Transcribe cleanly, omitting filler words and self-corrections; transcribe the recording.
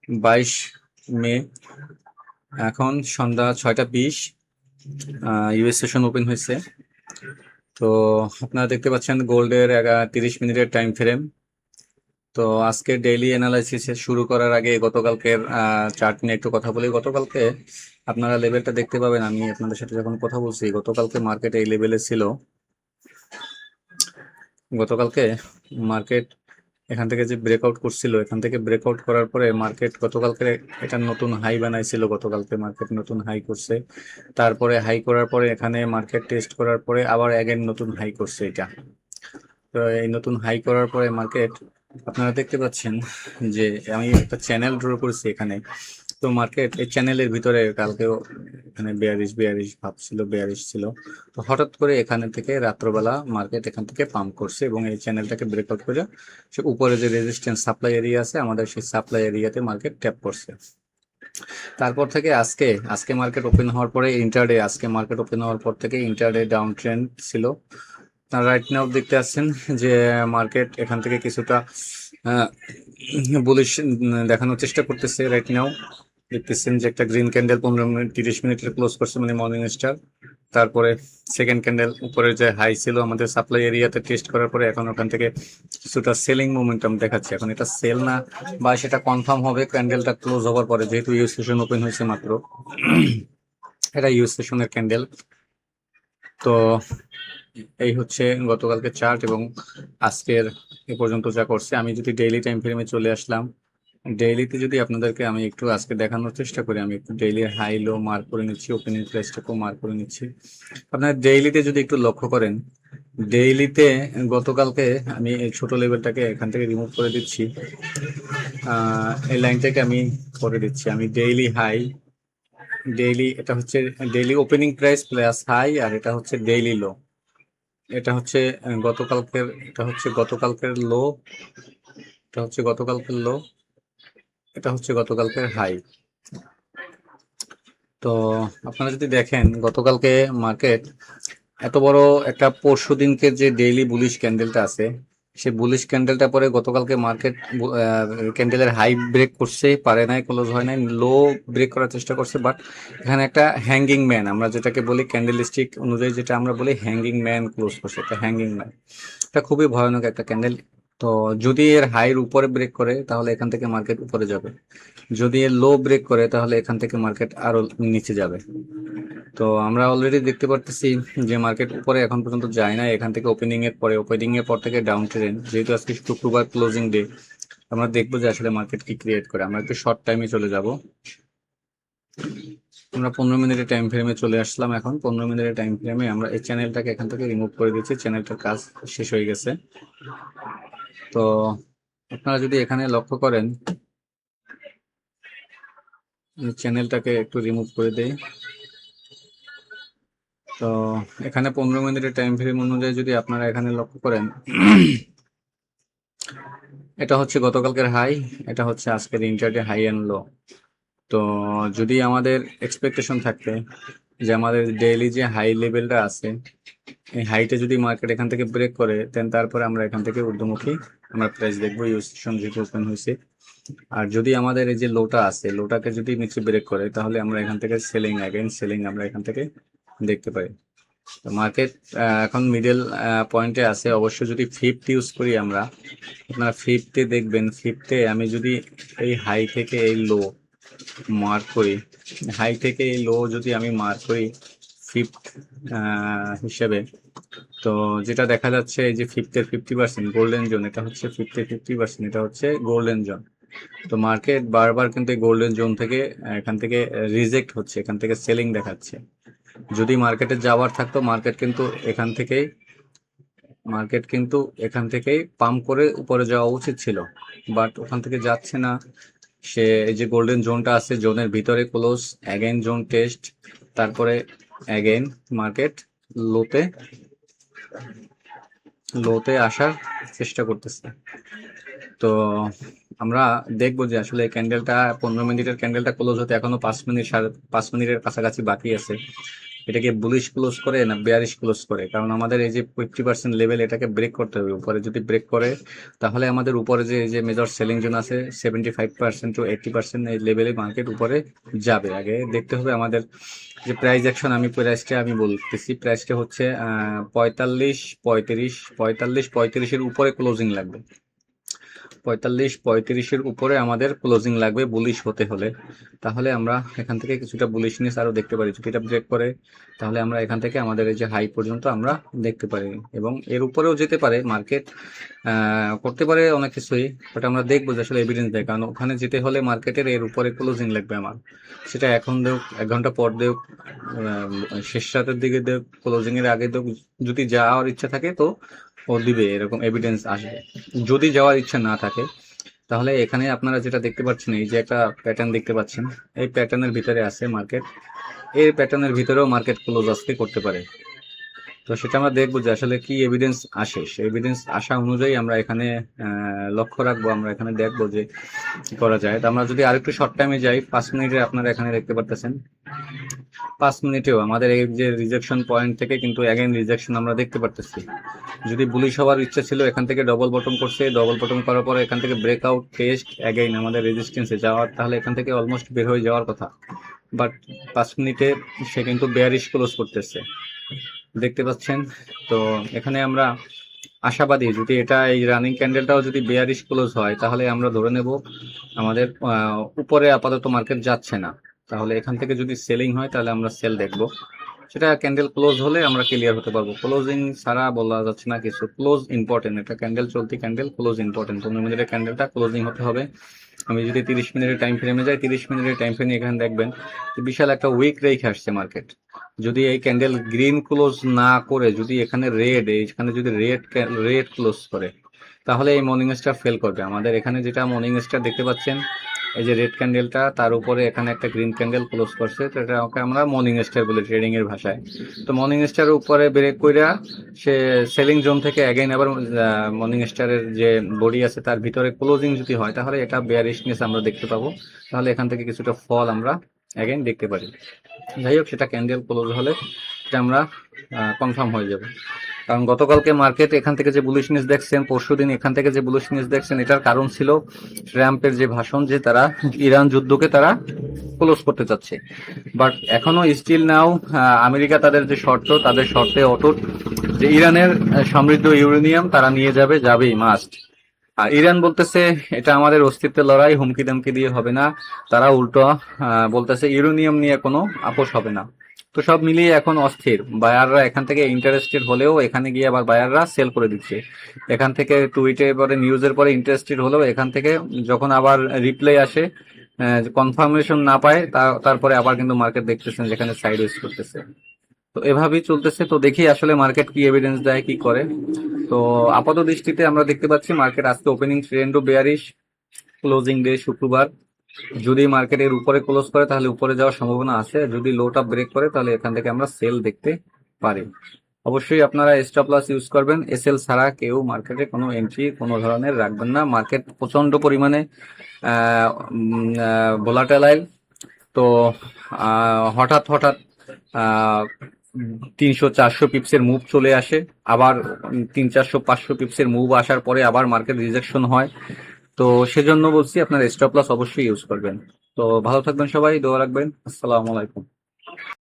22 মে, এখন সন্ধ্যা 6টা 20। US session open হয়েছে। তো আপনারা দেখতে পাচ্ছেন গোল্ডের 30 মিনিটের টাইম ফ্রেম। তো আজকে ডেইলি অ্যানালাইসিস শুরু করার আগে গতকালকের চার্ট নিয়ে একটু কথা বলি। গতকালকে আপনারা লেভেলটা দেখতে পাবেন, আমি আপনাদের সাথে যখন কথা বলছি, গতকালকে মার্কেট এই লেভেলে ছিল। গতকালকে মার্কেট এখান থেকে যে ব্রেকআউট করছিল, এখান থেকে ব্রেকআউট করার পরে মার্কেট গতকালকে এটা নতুন হাই বানাইছিল। গতকালকে মার্কেট নতুন হাই করছে, তারপরে হাই করার পরে এখানে মার্কেট টেস্ট করার পরে আবার অ্যাগেন নতুন হাই করছে এটা। তো এই নতুন হাই করার পরে মার্কেট আপনারা দেখতে পাচ্ছেন যে আমি একটা চ্যানেল ড্র করেছি এখানে। তো মার্কেট এই চ্যানেলের ভিতরে কালকেও এখানে বেয়ারিশ বেয়ারিশ ভাব ছিল, বেয়ারিশ ছিল। তো হঠাৎ করে এখানে থেকে রাত্রবেলা মার্কেট এখান থেকে পাম্প করছে এবং এই চ্যানেলটাকে ব্রেকআউট করে সে উপরে যে রেজিস্ট্যান্স সাপ্লাই এরিয়া আছে আমাদের, সেই সাপ্লাই এরিয়াতে মার্কেট ট্যাপ করছে। তারপর থেকে আজকে আজকে মার্কেট ওপেন হওয়ার পরে ইন্টারডে, আজকে মার্কেট ওপেন হওয়ার পর থেকে ইন্টারডে ডাউন ট্রেন্ড ছিল। রাইট নাও দেখতে পাচ্ছেন যে মার্কেট এখান থেকে কিছুটা বুলিশ দেখানোর চেষ্টা করতেছে। রাইট নাও দেখতেছেন যে একটা গ্রিন ক্যান্ডেল 15 মিনিট 30 মিনিটের ক্লোজ করছে, মানে মর্নিং স্টার। তারপরে সেকেন্ড ক্যান্ডেল উপরে যে হাই ছিল আমাদের সাপ্লাই এরিয়াতে টেস্ট করার পরে এখন ওখান থেকে কিছুটা সেলিং মোমেন্টাম দেখাচ্ছে। এখন এটা সেল না বা সেটা কনফার্ম হবে ক্যান্ডেলটা ক্লোজ হওয়ার পরে, যেহেতু ইউএস সেশন ওপেন হয়েছে মাত্র। এটা ইউএস সেশনের ক্যান্ডেল। তো এই হচ্ছে গতকালকে চার্ট এবং আজকের এ পর্যন্ত যা করছে। আমি যদি ডেইলি টাইম ফ্রেমে চলে আসলাম, ডেইলিতে যদি আপনাদেরকে আমি একটু আজকে দেখানোর চেষ্টা করি, আমি একটু ডেইলি হাই লো মার্ক করে নিচ্ছি, ওপেনিং প্রাইসটাকেও মার্ক করে নিচ্ছি। আপনার ডেইলিতে যদি একটু লক্ষ্য করেন, ডেইলিতে গতকালকে আমি এই ছোট লেভেলটাকে এখান থেকে রিমুভ করে দিচ্ছি, এই লাইনটাকে আমি করে দিচ্ছি। আমি ডেইলি হাই, ডেইলি এটা হচ্ছে daily opening price plus high, আর এটা হচ্ছে ডেইলি লো। এটা হচ্ছে গতকালকের, এটা হচ্ছে গতকালকের লো, এটা হচ্ছে গতকালকের লো, এটা হচ্ছে গতকালকের হাই। তো আপনারা যদি দেখেন গতকালকে মার্কেট এত বড় একটা, পরশু দিনকে যে ডেইলি বুলিশ ক্যান্ডেলটা আছে, সে বুলিশ ক্যান্ডেলটা পরে গতকালকে মার্কেট ক্যান্ডেলের হাই ব্রেক করছে, পারে নাই, ক্লোজ হয় নাই, লো ব্রেক করার চেষ্টা করছে। বাট এখানে একটা হ্যাঙ্গিং ম্যান, আমরা যেটাকে বলি ক্যান্ডেল স্টিক অনুযায়ী যেটা আমরা বলি হ্যাঙ্গিং ম্যান ক্লোজ করছে, একটা হ্যাঙ্গিং ম্যান। এটা খুবই ভয়ানক একটা ক্যান্ডেল। তো যদি এর হাইয়ের উপরে ব্রেক করে তাহলে এখান থেকে মার্কেট উপরে যাবে, যদি এর লো ব্রেক করে তাহলে এখান থেকে মার্কেট আরো নিচে যাবে। তো আমরা অলরেডি দেখতে পারতেছি যে মার্কেট উপরে এখন পর্যন্ত যায় না। এখান থেকে ওপেনিং এর পরে, ওপেনিং এর পর থেকে ডাউন ট্রেন্ড, যেহেতু আজকে শুক্রবার ক্লোজিং ডে, আমরা দেখবো যে আসলে মার্কেট কি ক্রিয়েট করে। আমরা একটু শর্ট টাইমে চলে যাব। আমরা 15 মিনিটের টাইম ফ্রেমে চলে আসলাম। এখন 15 মিনিটের টাইম ফ্রেমে আমরা এই চ্যানেলটাকে এখান থেকে রিমুভ করে দিচ্ছি, চ্যানেলটার কাজ শেষ হয়ে গেছে। তো আপনারা যদি এখানে লক্ষ্য করেন, চ্যানেলটাকে একটু রিমুভ করে দেই। তো এখানে 15 মিনিটের টাইম ফ্রেম অনুযায়ী যদি আপনারা এখানে লক্ষ্য করেন, এটা হচ্ছে গতকালকের হাই, এটা হচ্ছে আজকের ইন্টারডে হাই এন্ড লো। তো যদি আমাদের এক্সপেকটেশন থাকতে যে আমাদের ডেইলি যে হাই লেভেলটা আছে, এই হাইটা যদি মার্কেট এখান থেকে ব্রেক করে দেন তারপরে আমরা এখান থেকে ঊর্ধ্বমুখী আমরা প্রাইস দেখবো, ইউএস সেশন যেহেতু ওপেন হয়েছে। আর যদি আমাদের এই যে লোটা আছে, লোটাকে যদি নিচে ব্রেক করে তাহলে আমরা এখান থেকে সেলিং, অ্যাগেন সেলিং আমরা এখান থেকে দেখতে পাই। মার্কেট এখন মিডল পয়েন্টে আছে। অবশ্য যদি ফিফথ ইউজ করি আমরা, আপনারা ফিফথে দেখবেন, ফিফথে আমি যদি এই হাই থেকে এই লো মার্ক করি, হাই থেকে এই লো যদি আমি মার্ক করি ফিফথ হিসেবে, তো যেটা দেখা যাচ্ছে এই যে ফিফথের 50% গোল্ডেন জোন, এটা হচ্ছে ফিফথের 50%, এটা হচ্ছে গোল্ডেন জোন। তো মার্কেট বারবার কিন্তু এই গোল্ডেন জোন থেকে এখান থেকে রিজেক্ট হচ্ছে, এখান থেকে সেলিং দেখাচ্ছে। যদি মার্কেটে যাওয়ার থাকতো মার্কেট কিন্তু এখান থেকেই পাম্প করে উপরে যাওয়া উচিত ছিল, বাট ওখান থেকে যাচ্ছে না। সে এই যে গোল্ডেন জোনটা আছে, জোনের ভিতরে ক্লোজ, অ্যাগেন জোন টেস্ট, তারপরে অ্যাগেন মার্কেট লোতে লোতে আসার চেষ্টা করতেছে। তো আমরা দেখবো যে আসলে এই ক্যান্ডেলটা 15 মিনিটের ক্যান্ডেলটা ক্লোজ হতে এখনো 5 মিনিটের কাছাকাছি বাকি আছে। এটাকে বুলিশ ক্লোজ করে না বেয়ারিশ ক্লোজ করে, কারণ আমাদের এই যে 50% লেভেল এটাকে ব্রেক করতে হবে। উপরে যদি ব্রেক করে তাহলে আমাদের উপরে যে এই যে মেজর সেলিং জোন আছে 75% টু 80% এই লেভেলে মার্কেট উপরে যাবে। আগে দেখতে হবে আমাদের যে প্রাইস অ্যাকশন, আমি প্রাইসটা আমি বলতেছি, প্রাইসটা হচ্ছে 45-35 উপরে ক্লোজিং লাগবে। 45-35 উপরে আমাদের ক্লোজিং লাগবে বুলিশ হতে হলে। তাহলে আমরা এখান থেকে কিছুটা বুলিশনেস আরো দেখতে পারি। যদি এটা ব্রেক করে তাহলে আমরা এখান থেকে আমাদের এই যে হাই পর্যন্ত আমরা দেখতে পারি, এবং এর উপরেও যেতে পারে মার্কেট, করতে পারে অনেক কিছুই। বাট আমরা দেখবো যে আসলে এভিডেন্স দেয়, কারণ ওখানে যেতে হলে মার্কেটের এর উপরে ক্লোজিং লাগবে আমার। সেটা এখন দেও, 1 ঘন্টা পর দেও, শেষ রাতের দিকে দেও, ক্লোজিং এর আগে দেও, যদি যাওয়ার ইচ্ছা থাকে তো ও দিবে, এরকম এভিডেন্স আসবে। যদি যাওয়ার ইচ্ছা না থাকে তাহলে এখানে আপনারা যেটা দেখতে পাচ্ছেন, এই যে একটা প্যাটার্ন দেখতে পাচ্ছেন, এই প্যাটার্নের ভিতরে আছে মার্কেট, এই প্যাটার্নের ভিতরেও মার্কেট ক্লোজ আজকে করতে পারে। তো সেটা আমরা দেখবো যে আসলে কি এভিডেন্স আসে, সেই এভিডেন্স আসা অনুযায়ী আমরা এখানে লক্ষ্য রাখবো, আমরা এখানে দেখবো যে কি করা যায়। তো আমরা যদি আরেকটু শর্ট টাইমে যাই, 5 মিনিটে আপনারা এখানে দেখতে পারতেছেন, 5 মিনিটেও আমাদের এই যে রিজেকশন পয়েন্ট থেকে কিন্তু অ্যাগেন রিজেকশন আমরা দেখতে পারতেছি। যদি বুলিশ হওয়ার ইচ্ছা ছিল, এখান থেকে ডবল বটম করছে, ডবল বটম করার পরে এখান থেকে ব্রেকআউট টেস্ট অ্যাগেইন আমাদের রেজিস্ট্যান্সে যাওয়ার, তাহলে এখান থেকে অলমোস্ট বের হয়ে যাওয়ার কথা। বাট 5 মিনিটে সে কিন্তু বেয়ারিশ ক্লোজ করতেছে, দেখতে পাচ্ছেন। তো এখানে আমরা আশাবাদী, যদি এটা এই রানিং ক্যান্ডেলটাও যদি বেয়ারিশ ক্লোজ হয় তাহলে আমরা ধরে নেব আমাদের উপরে আপাতত মার্কেট যাচ্ছে না। তাহলে এখান থেকে যদি সেলিং হয় তাহলে আমরা সেল দেখব, সেটা ক্যান্ডেল ক্লোজ হলে আমরা ক্লিয়ার হতে পারবো। ক্লোজিং ছাড়া বলা যাচ্ছে না কিছু, ক্লোজ ইম্পর্টেন্ট। এটা ক্যান্ডেল চলতি ক্যান্ডেল, ক্লোজ ইম্পর্টেন্ট। 15 মিনিটের ক্যান্ডেলটা ক্লোজিং হতে হবে। আমি যদি 30 মিনিটের টাইম ফ্রেমে যাই, 30 মিনিটের টাইম ফ্রেমে এখানে দেখবেন বিশাল একটা উইক রেখে আসছে মার্কেট। যদি এই ক্যান্ডেল গ্রিন ক্লোজ না করে, যদি এখানে রেড, এখানে যদি রেড ক্লোজ করে তাহলে এই মর্নিং স্টার ফেল করবে। আমাদের এখানে যেটা মর্নিং স্টার দেখতে পাচ্ছেন, এই যে রেড ক্যান্ডেলটা, তার উপরে এখানে একটা গ্রিন ক্যান্ডেল ক্লোজ করছে, তো এটাকে আমরা মর্নিং স্টার বলি ট্রেডিং এর ভাষায়। তো মর্নিং স্টার উপরে ব্রেক কইরা সে সেলিং জোন থেকে অ্যাগেইন আবার মর্নিং স্টারের যে বডি আছে তার ভিতরে ক্লোজিং যদি হয় তাহলে এটা বেয়ারিশনেস আমরা দেখতে পাবো। তাহলে এখান থেকে কিছুটা ফল আমরা অ্যাগেইন দেখতে পারি। যাই হোক, সেটা ক্যান্ডেল ক্লোজ হলে এটা আমরা কনফার্ম হয়ে যাবে। কারণ গতকালকে মার্কেট এখান থেকে যে বুলিশনেস দেখছেন, পরশুদিন এখান থেকে যে বুলিশনেস দেখছেন, এটার কারণ ছিল ট্রাম্পের যে ভাষণ, যে তারা ইরান যুদ্ধকে তারা ক্লোজ করতে চাচ্ছে। বাট এখনো স্টিল নাও আমেরিকা তাদের যে শর্ত, তাদের শর্তে অটুট, যে ইরানের সমৃদ্ধ ইউরেনিয়াম তারা নিয়ে যাবেই মাস্ট। আর ইরান বলতেছে এটা আমাদের অস্তিত্বের লড়াই, হুমকি দামকি দিয়ে হবে না। তারা উল্টো বলতেছে ইউরেনিয়াম নিয়ে কোনো আপোষ হবে না। তো সব মিলিয়ে এখন অস্থির। বায়াররা এখান থেকে ইন্টারেস্টেড হলেও এখানে গিয়ে আবার বায়াররা সেল করে দিচ্ছে। এখান থেকে টুইটের পরে, নিউজের পরে ইন্টারেস্টেড হলেও এখান থেকে যখন আবার রিপ্লাই আসে, কনফার্মেশন না পায়, তারপরে আবার কিন্তু মার্কেট দেখতেছেন যেখানে সাইড ওয়েজ করতেছে। তো এভাবেই চলতেছে। তো দেখি আসলে মার্কেট কি এভিডেন্স দেয়, কি করে। তো আপাত দৃষ্টিতে আমরা দেখতে পাচ্ছি মার্কেট আজকে ওপেনিং ট্রেন্ডও বেয়ারিশ, ক্লোজিং ডে শুক্রবার। যদি মার্কেটের উপরে ক্লোজ করে তাহলে উপরে যাওয়ার সম্ভাবনা আছে, যদি লোটা ব্রেক করে তাহলে এখান থেকে আমরা সেল দেখতে পারি। অবশ্যই আপনারা স্টপ লস ইউজ করবেন। এসএল ছাড়া কেউ মার্কেটে কোনো এন্ট্রি কোনো ধরনের রাখবেন না। মার্কেট প্রচন্ড পরিমাণে ভোলাটাইল। তো হঠাৎ হঠাৎ 300-400 পিপসের মুভ চলে আসে, আবার 300-400-500 পিপসের মুভ আসার পরে আবার মার্কেট রিজেকশন হয়। তো সেজন্য বলছি আপনার স্টপ লস অবশ্যই ইউজ করবেন। তো ভালো থাকবেন সবাই, দোয়া রাখবেন। আসসালামু আলাইকুম।